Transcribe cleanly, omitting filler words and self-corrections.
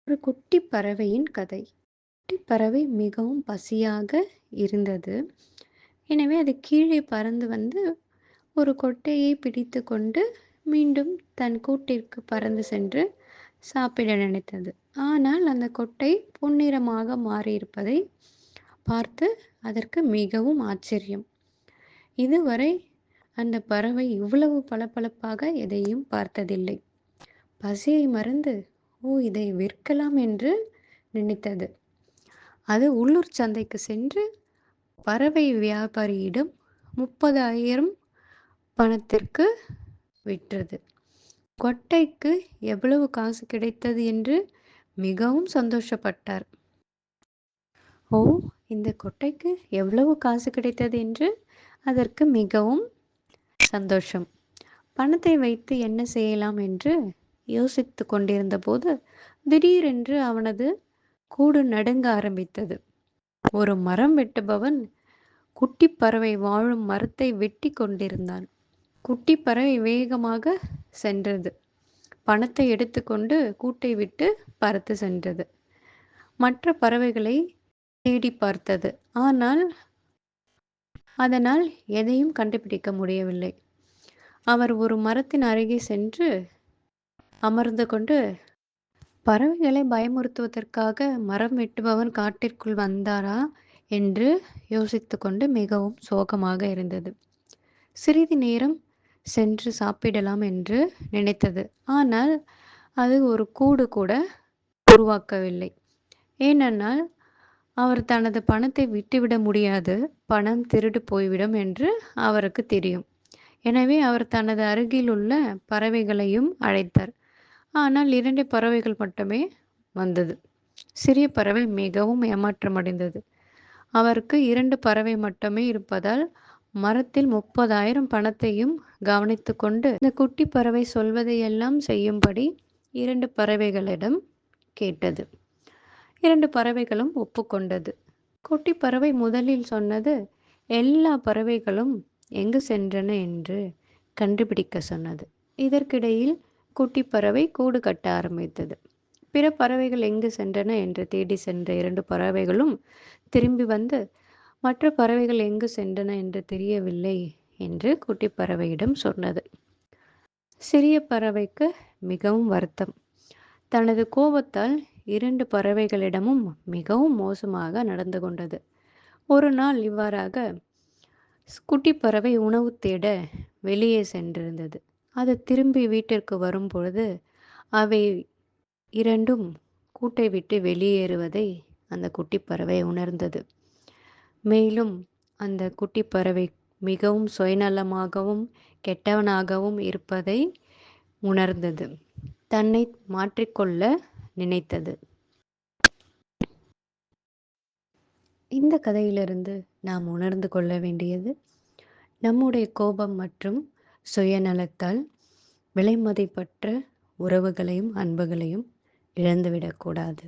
ஒரு குட்டி பறவையின் கதை. குட்டி பறவை மிகவும் பசியாக இருந்தது. எனவே அது கீழே பறந்து வந்து ஒரு கொட்டையை பிடித்து கொண்டு மீண்டும் தன் கூட்டிற்கு பறந்து சென்று சாப்பிட நினைத்தது. ஆனால் அந்த கொட்டை பொன்னிறமாக மாறியிருப்பதை பார்த்து அதற்கு மிகவும் ஆச்சரியம். இதுவரை அந்த பறவை இவ்வளவு பளபளப்பாக எதையும் பார்த்ததில்லை. பசியை மறந்து இதை விற்கலாம் என்று நினைத்தது. அது உள்ளூர் சந்தைக்கு சென்று பறவை வியாபாரியிடம் 30,000 பணத்திற்கு விற்றது. கொட்டைக்கு எவ்வளவு காசு கிடைத்தது என்று மிகவும் சந்தோஷப்பட்டார். இந்த கொட்டைக்கு எவ்வளவு காசு கிடைத்தது என்று அதற்கு மிகவும் சந்தோஷம். பணத்தை வைத்து என்ன செய்யலாம் என்று யோசித்து கொண்டிருந்த போது திடீரென்று அவனது கூடு நடுங்க ஆரம்பித்தது. ஒரு மரம் வெட்டுபவன் குட்டி பறவை வாழும் மரத்தை வெட்டி கொண்டிருந்தான். குட்டி பறவை வேகமாக சென்றது. பணத்தை எடுத்துக்கொண்டு கூட்டை விட்டு பறந்து சென்றது. மற்ற பறவைகளை தேடி பார்த்தது. ஆனால் அதனால் எதையும் கண்டுபிடிக்க முடியவில்லை. அவர் ஒரு மரத்தின் அருகே சென்று அமர்ந்து கொண்டு பறவைகளை பயமுறுத்துவதற்காக மரம் வெட்டுபவன் காட்டிற்குள் வந்தாரா என்று யோசித்து கொண்டு மிகவும் சோகமாக இருந்தது. சிறிது நேரம் சென்று சாப்பிடலாம் என்று நினைத்தது. ஆனால் அது ஒரு கூடு கூட உருவாக்கவில்லை. ஏனென்றால் அவர் தனது பணத்தை விட்டுவிட முடியாது, பணம் திருடு போய்விடும் என்று அவருக்கு தெரியும். எனவே அவர் தனது அருகில் உள்ள பறவைகளையும் அழைத்தார். ஆனால் 2 பறவைகள் மட்டுமே வந்தது. சிறிய பறவை மிகவும் ஏமாற்றமடைந்தது. அவருக்கு 2 பறவை மட்டுமே இருப்பதால் மரத்தில் 30,000 பணத்தையும் கவனித்து கொண்டு இந்த குட்டி பறவை சொல்வதையெல்லாம் செய்யும்படி 2 பறவைகளிடம் கேட்டது. 2 பறவைகளும் ஒப்புக்கொண்டது. குட்டி பறவை முதலில் சொன்னது எல்லா பறவைகளும் எங்கு சென்றன என்று கண்டுபிடிக்க சொன்னது. இதற்கிடையில் குட்டி பறவை கூடு கட்ட ஆரம்பித்தது. பிற பறவைகள் எங்கு சென்றன என்று தேடி சென்ற 2 பறவைகளும் திரும்பி வந்து மற்ற பறவைகள் எங்கு சென்றன என்று தெரியவில்லை என்று குட்டி பறவையிடம் சொன்னது. சிறிய பறவைக்கு மிகவும் வருத்தம். தனது கோபத்தால் 2 பறவைகளிடமும் மிகவும் மோசமாக நடந்து கொண்டது. ஒரு நாள் இவ்வாறாக குட்டி பறவை உணவு தேட வெளியே சென்றிருந்தது. அது திரும்பி வீட்டிற்கு வரும்பொழுது அவை 2ம் கூட்டை விட்டு வெளியேறுவதை அந்த குட்டி பறவை உணர்ந்தது. மேலும் அந்த குட்டி பறவை மிகவும் சுயநலமாகவும் கெட்டவனாகவும் இருப்பதை உணர்ந்தது. தன்னை மாற்றிக்கொள்ள நினைத்தது. இந்த கதையிலிருந்து நாம் உணர்ந்து கொள்ள வேண்டியது, நம்முடைய கோபம் மற்றும் சுயநலத்தால் விலைமதிப்பற்ற உறவுகளையும் அன்புகளையும் இழந்துவிடக்கூடாது.